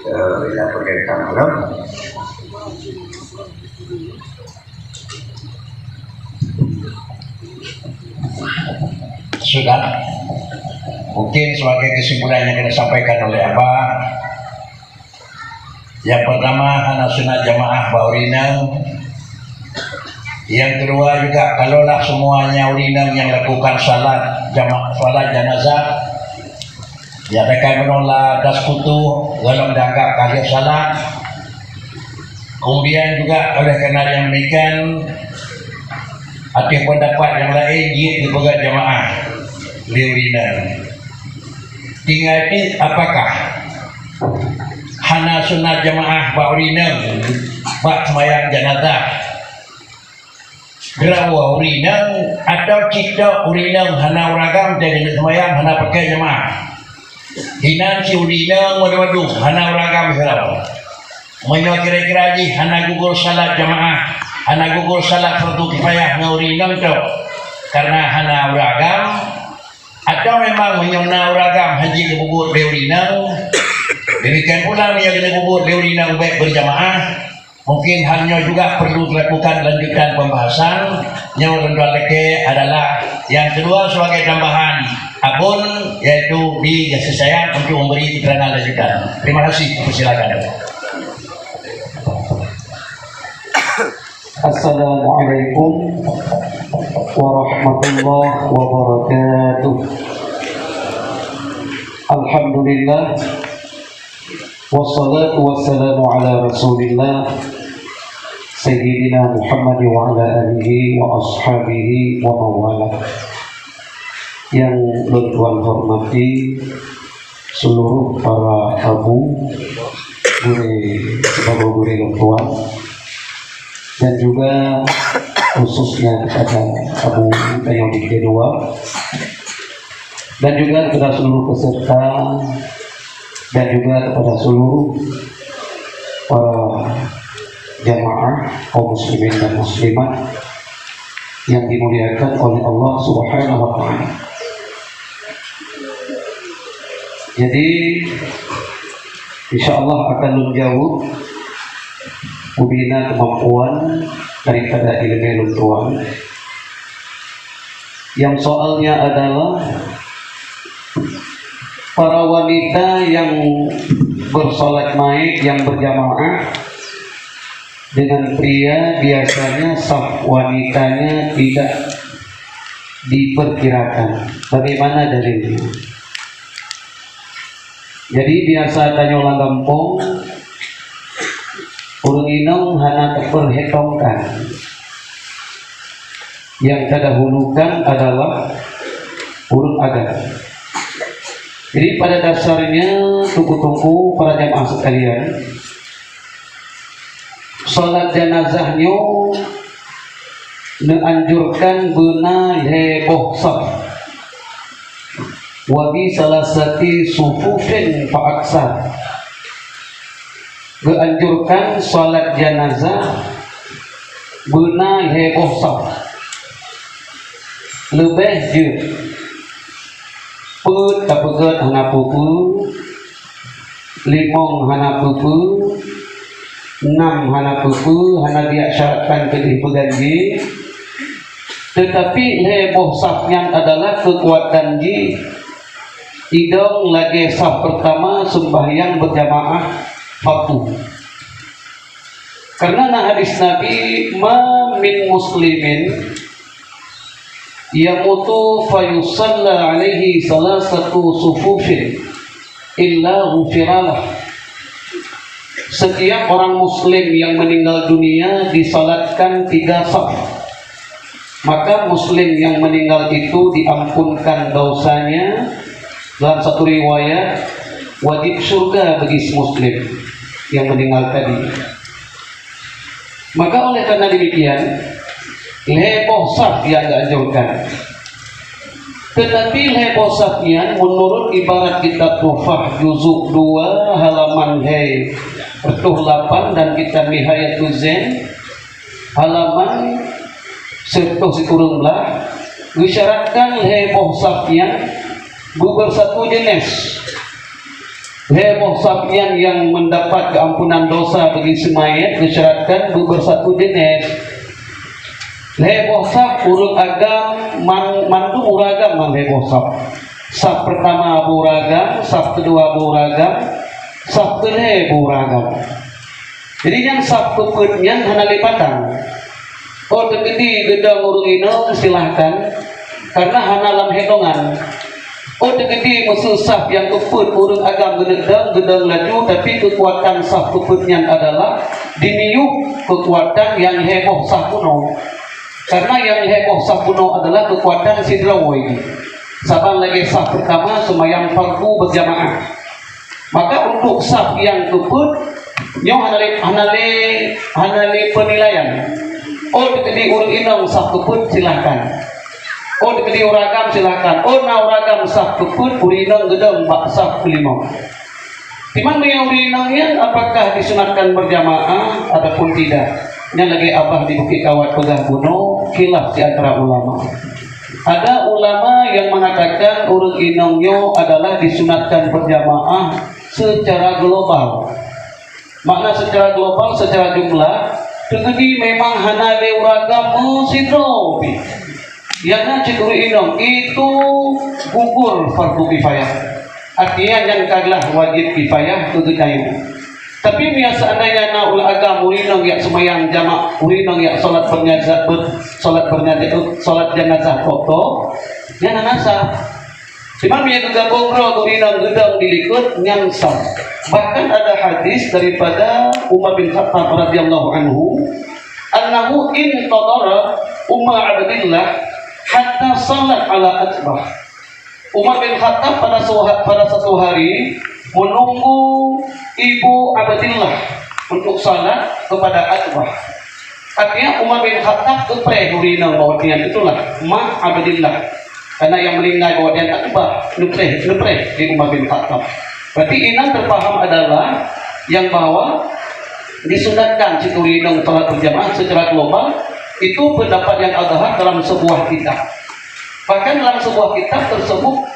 bila perkenalkan malam. Sudah. Mungkin sebagai kesimpulan yang kita sampaikan oleh Abah, yang pertama hana sunat jamaah baurinal. Yang kedua juga kalaulah semuanya urinal yang lakukan salat jamaah salat jenazah Diadakan menolak das kutu dalam dianggap kalian salah. Kemudian juga oleh karena yang demikian ada pendapat yang lain di pegang jamaah liurina. Tinggal ini apakah hana sunat jamaah ba'urina bak semayang jenazah gerawa urina atau cipta urina hana uragam jadi semayang hana pakai jamaah hinan si urina wadu-wadu hana uragam serau menyo kira-kira ji hana gugur salat jamaah hana gugur salat fardu kifayah ngaurina itu karena hana uragam atau memang menyona uragam haji gugur beurina. Demikian pula yang kita gugur beurina baik berjamaah mungkin halnya juga perlu dilakukan lanjutan pembahasan. Yang leke adalah yang kedua sebagai tambahan akun yaitu di kasih sayang untuk memberi keterangan lanjutan. Terima kasih, persilakan. Assalamualaikum warahmatullahi wabarakatuh. Alhamdulillah wassalatu wassalamu ala rasulillah Sayyidina Muhammad wa ala alihi wa ashabihi wa mawala. Yang Tuan hormati seluruh para abu guru Tuan dan juga khususnya kepada Abu Tayyib kedua dan juga kepada seluruh peserta dan juga kepada seluruh para jamaah kaum muslimin dan muslimat yang dimuliakan oleh Allah Subhanahu wa taala. Jadi insyaallah akan menjawab membina kemampuan daripada ilmu Tuhan. Yang soalnya adalah para wanita yang bersolat naik yang berjamaah dengan pria biasanya saf wanitanya tidak diperkirakan. Bagaimana dalilnya? Jadi biasa tanya orang kampung urang inong hana terperhitungkan. Yang terdahulukan adalah urang agama. Jadi pada dasarnya tunggu-tunggu para jamaah sekalian, salat jenazahnya dianjurkan beuna heboh saf wa bi salasati sufufin fa aksar. Dianjurkan salat jenazah beuna heboh saf lebih je put tapegat hana pupu limong hana pupu 6 hana pupu hana dia syaratkan ke dipeganji. Tetapi heboh safnya adalah kekuatan ji idong lagi saf pertama sembahyang berjamaah fardu. Karena hadis Nabi ma min muslimin yamutu fayusalla alaihi salasatu sufufin illa ghufiralah. Setiap orang muslim yang meninggal dunia disalatkan 3 saf, maka muslim yang meninggal itu diampunkan dosanya. Dalam satu riwayat wajib surga bagi muslim yang meninggal tadi. Maka oleh karena demikian heboh saf yang dianjurkan. Tetapi heboh safnya menurut ibarat kitab Tuhfah juzuk 2 halaman 8 dan kitab Nihayatul Zain halaman 1 kurung belah disyaratkan heboh safnya gugur satu jenis. Heboh safnya yang mendapat keampunan dosa bagi semayat disyaratkan gugur satu jenis. Heboh saf urut agam mandu uragam man heboh saf. Saf pertama buragam, saf kedua buragam, saf kedua buragam. Jadi yang saf keputnya hana lipatan. Oh tegedi gedang urung ino silahkan karena hana lam hitungan. Oh tegedi musuh saf yang keput urut agam gedang laju, tapi kekuatan saf keputnya adalah diniup kekuatan yang heboh saf kuno. Karena yang heboh saf kuno adalah kekuatan sidrawoi. Saban lagi saf pertama semayang fardu berjamaah. Maka untuk saf yang keput nyo hanale penilaian. Oh tegedi urut inong saf keput silahkan. Oh dikedi uragam silakan. Oh na uragam saf keput urinang gedang bak saf kelima. Timan yang urinangnya apakah disunatkan berjamaah ataupun tidak? Yang lagi abah di Bukit Kawat Pegang Kuno khilaf di antara ulama. Ada ulama yang mengatakan urut inangnya adalah disunatkan berjamaah secara global. Makna secara global, secara jumlah, tegedi memang hanale uragam sidrobi. Yang cikuri inong itu gugur fardu kifayah. Artinya yang kaglah wajib kifayah itu kayu. Tapi biasa andainya na ulah agam urinong yang semayang jamak, urinong yang solat bernazah, solat jenazah foto, yang nasa. Cuma dia juga bongro urinong gedang dilikut nyangsam. Bahkan ada hadis daripada Umar bin Khattab radhiyallahu anhu, annahu in tadara Umar Abdillah hatta salat ala atbah. Umar bin Khattab pada satu hari menunggu ibu Abdillah untuk salat kepada atbah. Artinya Umar bin Khattab kepreh urinang bahwa dia itulah mak Abdillah. Karena yang meninggal bahwa dia atbah nupreh di Umar bin Khattab. Berarti inang terpaham adalah yang bahwa disunatkan urinang salat berjamaah secara global. Itu pendapat yang adhar dalam sebuah kitab. Bahkan dalam sebuah kitab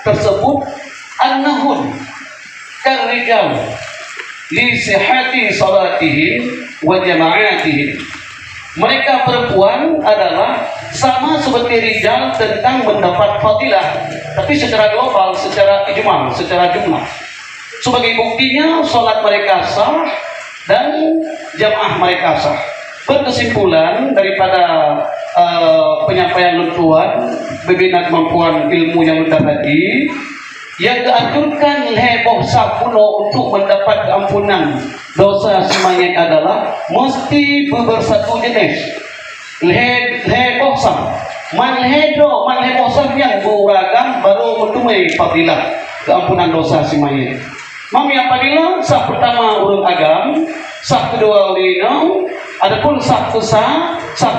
tersebut annahun karrijal li sihhati salatihim wa jama'atihim. Mereka perempuan adalah sama seperti rijal tentang mendapat fadilah, tapi secara global, secara ijmal, secara jumlah. Sebagai buktinya salat mereka sah dan jamaah mereka sah. Berkesimpulan daripada penyampaian luntuan bebina kemampuan ilmu yang lutar tadi, yang dianjurkan heboh sapuno untuk mendapat keampunan dosa semayat adalah mesti bersatu jenis. Heboh sah, heboh sah yang beragam baru mentumai fadilah keampunan dosa semayat. Mami apabila sah pertama urut agam, sah kedua urinau, adapun sah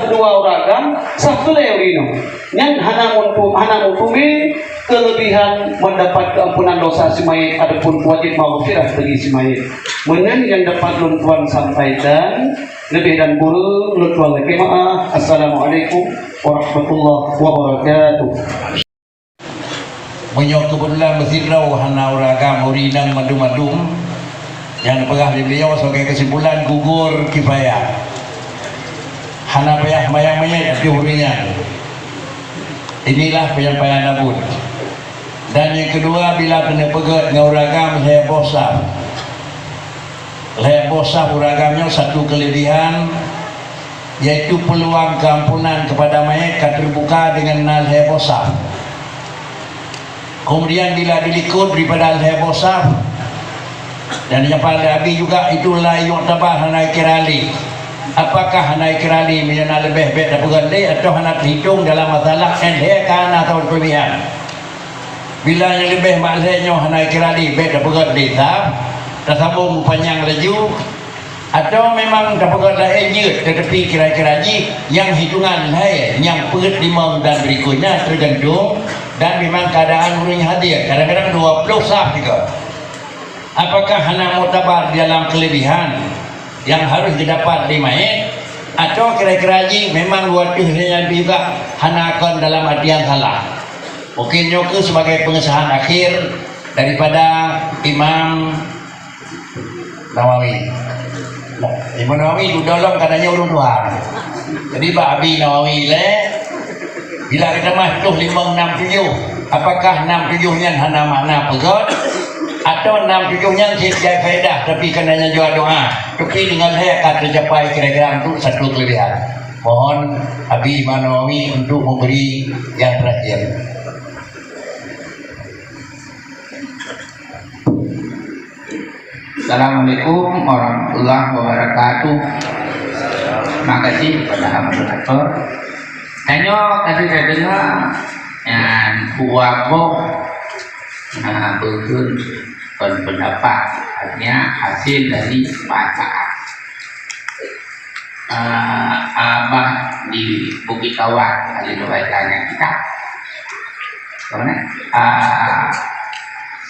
kedua uragam, sah kedua urinau. Yang hana mutumi kelebihan mendapat keampunan dosa si mayit, adapun wajib maghfirah bagi si mayit. Menen yang dapat luntuan sampaikan lebih dan kurang luntuan lagi maaf. Assalamualaikum warahmatullahi wabarakatuh. Menyok kebetulan bersidrau hana uragam urinang madum-madum yang pegah di beliau sebagai kesimpulan gugur kifayah. Hana payah mayang mayat di uringan. Inilah penyampaian Abud. Dan yang kedua, bila kena pegat dengan uragam saya bosah. Saya bosah uragamnya satu kelebihan, yaitu peluang keampunan kepada mayat terbuka dengan nal saya bosah. Kemudian bila dilikut daripada saya bosah, dan yang paling habis juga itulah yang tabah hanai kirali. Apakah hanai kirali menyenal lebih baik daripada atau hanai hitung dalam masalah NHK atau kelebihan? Bila yang lebih maksudnya hanai kirali baik daripada tersambung panjang laju, atau memang daripada enjut tetapi kira-kira yang hitungan yang perut limang dan berikutnya tergantung. Dan memang keadaan orangnya hadir, kadang-kadang 20 sah juga. Apakah hana mutabar dalam kelebihan yang harus didapat di mayat, atau kira-kira memang waktunya juga hana akan dalam artian salah? Mungkin nyoke sebagai pengesahan akhir daripada Imam Nawawi. Imam Nawawi itu tolong katanya urung Tuhan. Jadi Pak Abi Nawawi bila kita masuk 5, 6, 7, apakah 6, 7-nya hana makna pegot, atau 6, 7-nya tidak faedah tapi kenanya juga doa. Tapi dengan saya akan tercapai kira-kira untuk satu kelebihan. Mohon Abi Imam Nawawi untuk memberi yang terakhir. Assalamualaikum warahmatullahi wabarakatuh. Terima kasih kepada moderator. Hanya tadi saya dengar yang buah berpendapat artinya hasil dari bacaan abah di Bukit Kawat ahli membacanya kita karena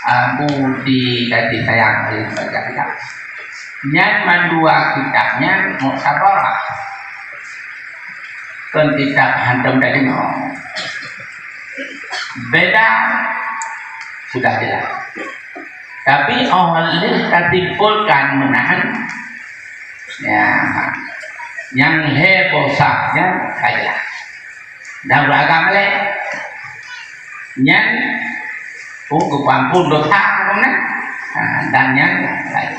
Abu di kasih sayang ahli membaca kita yang mandua kitabnya Muqtabarah kan kitab hantam dari beda sudah jelas. Tapi oleh katimpulkan menahan ya yang heboh saja saja dan beragam leh yang kepampun dosa dan yang lain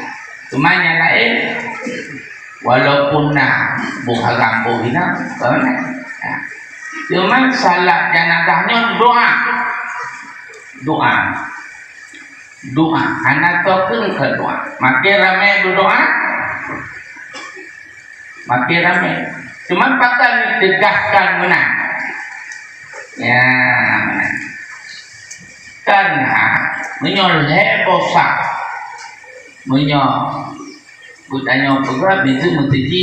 cuma yang lain walaupun bukan kampuhina cuma salat jenazahnya doa anak token ke doa makin ramai berdoa makin ramai cuma pakai tegaskan menang ya menang karena menyoleh bosak butanya bergerak itu mesti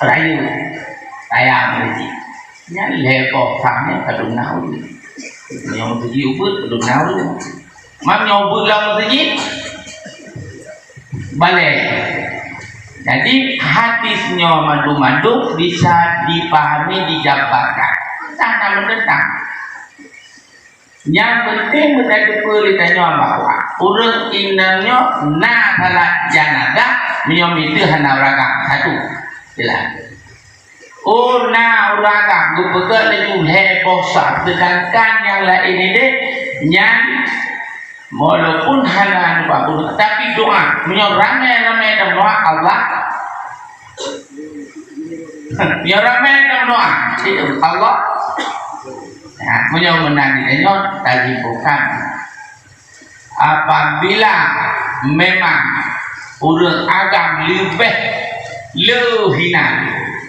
rayu ayam mesti nyoleh bosaknya kadung naul yang mesti ubud kadung naul mam nyobut lah masjid balik. Jadi hadisnya madu-madu bisa dipahami, dijabarkan sana menentang. Yang penting berada peritanya bahwa urut indahnya salat jenazah minum itu hanya ragam satu jelas. Ragam betul itu heboh sedangkan yang lain ini yang walaupun hanya apapun tapi doa ramai dalam doa Allah ramai dalam doa Allah menandikannya tadi bukan apabila memang urut agam lebih hina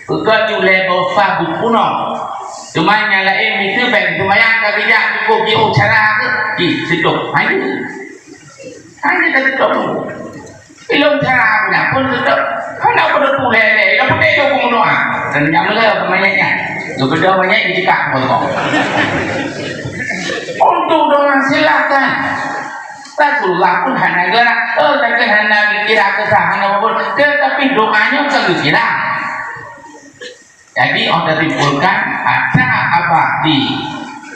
bukan lebih fagu kuno cuma yang lain itu baik cuma yang kerja cukup dia cara di situ hanya tetap belum cara pun tetap kalau perlu boleh kalau boleh itu pun doa dan yang lain banyaknya berbeda banyak dicekak untuk doa silakan Rasulullah pun hanya gerak tapi hanya kira kesahan apapun tetapi doanya selalu kira. Jadi orang ditimbulkan ada apa di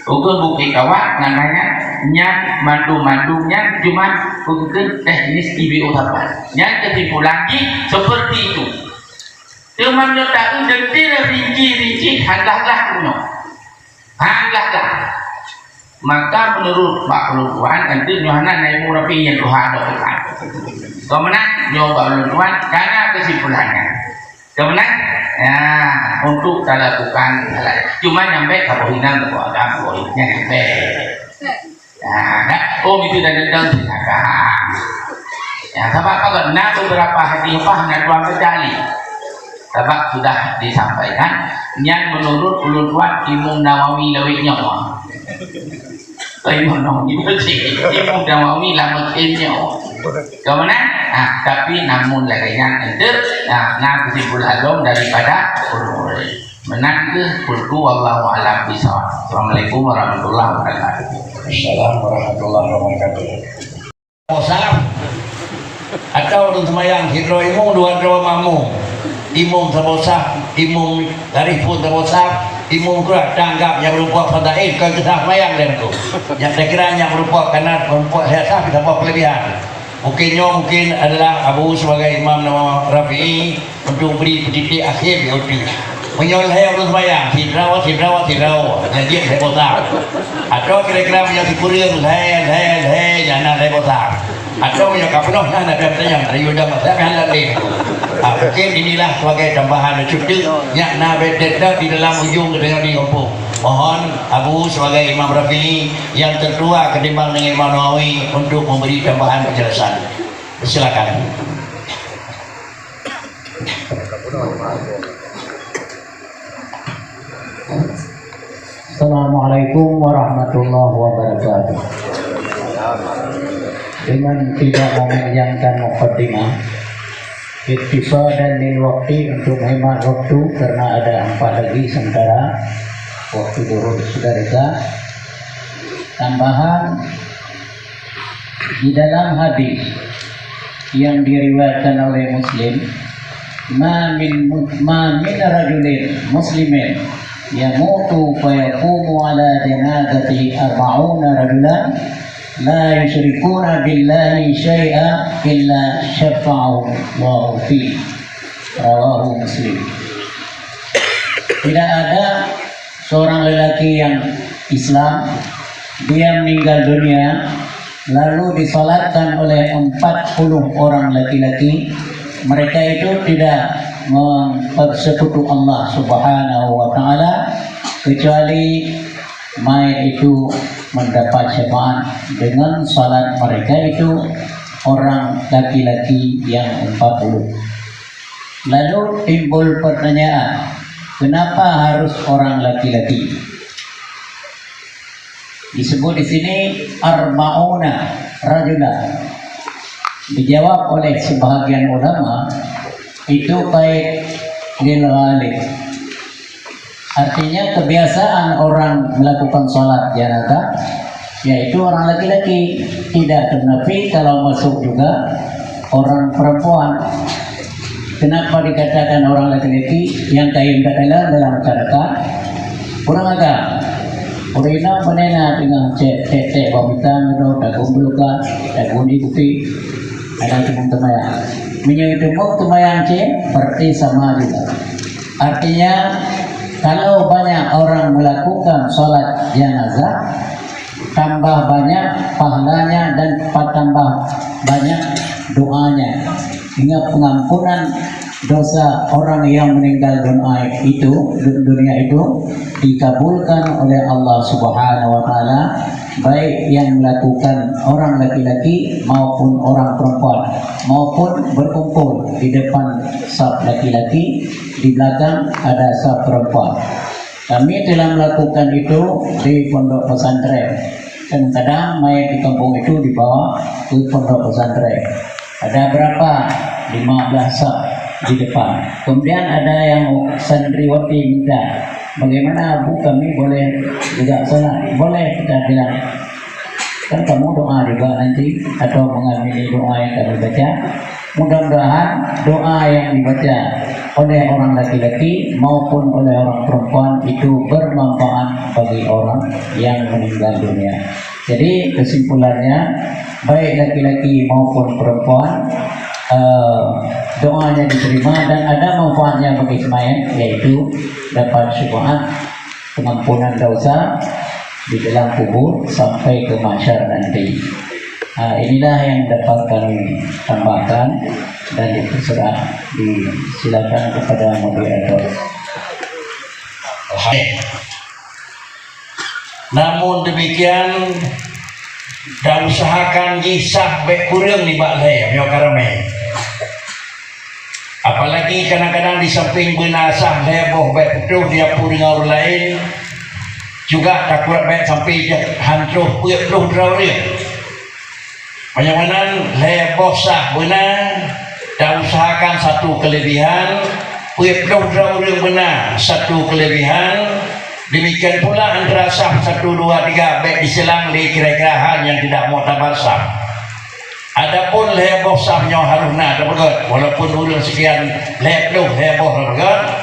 Bukit Kawat namanya yang madu-madunya cuma bukan teknis IBO apa yang kesimpulan lagi seperti itu cuma tahu detail rinci handahlah punya handahlah maka menurut Pak Lutuan nanti Yohanan naik murapi yang Tuhan doakan kemudian nyoba Lutuan karena kesimpulannya kemudian ya untuk kita lakukan cuma nyampe kabuhinan ke agama nyampe itu dan datang silakan ya sebab karena beberapa hadifah dan tuan sekali sebab sudah disampaikan yang menurut Lutuan Imam Nawawi lewitnya Imam Nawawi lamutinnya kemudian tapi namun lainnya itu kesimpulan agam daripada menang ke kulku wallahu a'lam bishawab. Assalamualaikum warahmatullahi wabarakatuh. Assalamualaikum warahmatullahi wabarakatuh. Salam atau untuk semayang hidro imung dua mamu imung terbosah imung dari pun terbosah imung kuat tanggap yang berupa fadail kalau kita semayang dan itu yang saya kira yang berupa karena berupa saya kita buat kelebihan mungkin adalah Abu sebagai imam nama Rafi'i untuk beri pendidik akhir ya udah menyoleh untuk semayang hidrawa jadi saya botak atau kira-kira punya sikurir jangan saya botak atau punya kapenuh ada yang dari udah masalah kan lagi mungkin inilah sebagai tambahan cukup yang beda di dalam ujung dengan di kampung mohon Abu sebagai Imam Rafi'i yang tertua ketimbang dengan Imam Nawawi untuk memberi tambahan penjelasan Silakan. Assalamualaikum warahmatullahi wabarakatuh. Dengan tidak memanjangkan mukaddimah, iktisadan lil waktu, untuk menghemat waktu karena ada 4 lagi sementara waktu zuhur sudah reda. Tambahan, di dalam hadis yang diriwayatkan oleh Muslim, ma min rajulin muslimin yamutu fa yaqumu ala janazati 40 rajulan la yusyrikuna billahi syai'a illa syafa'ahu Allahu fi, rawahu Muslim. Tidak ada seorang lelaki yang Islam, dia meninggal dunia lalu disolatkan oleh 40 orang laki-laki. Mereka itu tidak mempersekutu Allah Subhanahu wa Ta'ala, kecuali mayat itu mendapat syafaat dengan salat mereka itu orang laki-laki yang 40. Lalu timbul pertanyaan, kenapa harus orang laki-laki? Disebut di sini arba'una rajulan. Dijawab oleh sebahagian ulama, itu baik lil ghalib. Artinya kebiasaan orang melakukan sholat janazah yaitu orang laki-laki, tidak ternafi kalau masuk juga orang perempuan. Kenapa dikatakan orang laki-laki? Yang kain adalah dalam masyarakat kurang agak Urina menena dengan cek pamitan atau dagung beluka, dagung di kupi, ada cemung temayang. Menyuitumuk temayang cek berarti sama juga. Artinya kalau banyak orang melakukan sholat jenazah, tambah banyak pahalanya dan tambah banyak doanya. Hingga pengampunan dosa orang yang meninggal dunia itu dikabulkan oleh Allah Subhanahu wa Ta'ala, baik yang melakukan orang laki-laki maupun orang perempuan, maupun berkumpul di depan saf laki-laki, di belakang ada saf perempuan. Kami telah melakukan itu di pondok pesantren. Kadang-kadang mayat di kampung itu dibawa ke pondok pesantren. Ada berapa? 15 saf di depan. Kemudian ada yang santriwati minta, bagaimana Bu, kami boleh juga sholat? Boleh, kita bilang. Kan kamu doa juga nanti, atau mengamini doa yang kami baca. Mudah-mudahan doa yang dibaca oleh orang laki-laki maupun oleh orang perempuan itu bermanfaat bagi orang yang meninggal dunia. Jadi kesimpulannya, baik laki-laki maupun perempuan, doanya diterima dan ada manfaatnya bagi semayang, yaitu dapat syafaat, pengampunan dosa di dalam kubur sampai ke mahsyar nanti. Inilah yang dapat kami tambahkan dan diperserah. Disilakan kepada moderator. Namun demikian, dan usahakan gisah baik kurang di bak saya, karame. Apalagi kadang-kadang di samping benasah saya boh baik betul dia pun dengan orang lain, juga takut baik sampai hancur peluh terawih. Bagaimana saya boh sah benar dan usahakan satu kelebihan, peluh terawih benar satu kelebihan. Demikian pula antara sah 1, 2, 3 baik diselang di kira-kira hal yang tidak muktabar sah. Adapun heboh sahnya harusnya terpegat, walaupun ulang sekian heboh terpegat.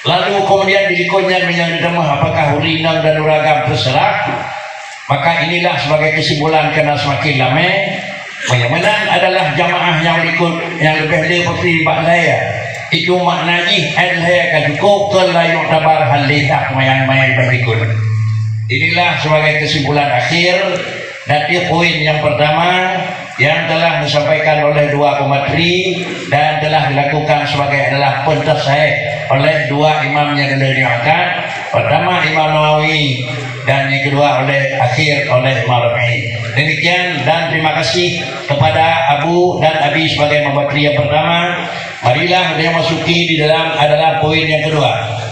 Lalu kemudian dilikunnya menjadi demah apakah urinang dan uragam terserah. Maka inilah sebagai kesimpulan karena semakin lama bagaimana adalah jamaah yang ikut yang lebih seperti Pak Laya. Itu maknanya adalah cukup kelayuk tabar halidah mayang-mayang berikut. Inilah sebagai kesimpulan akhir dari poin yang pertama yang telah disampaikan oleh dua komatri dan telah dilakukan sebagai adalah pentasih oleh dua imam yang telah diangkat. Pertama Imam Nawawi dan yang kedua oleh Marfi. Demikian dan terima kasih kepada Abu dan Abi sebagai mempelai yang pertama. Marilah dia masuki di dalam adalah poin yang kedua.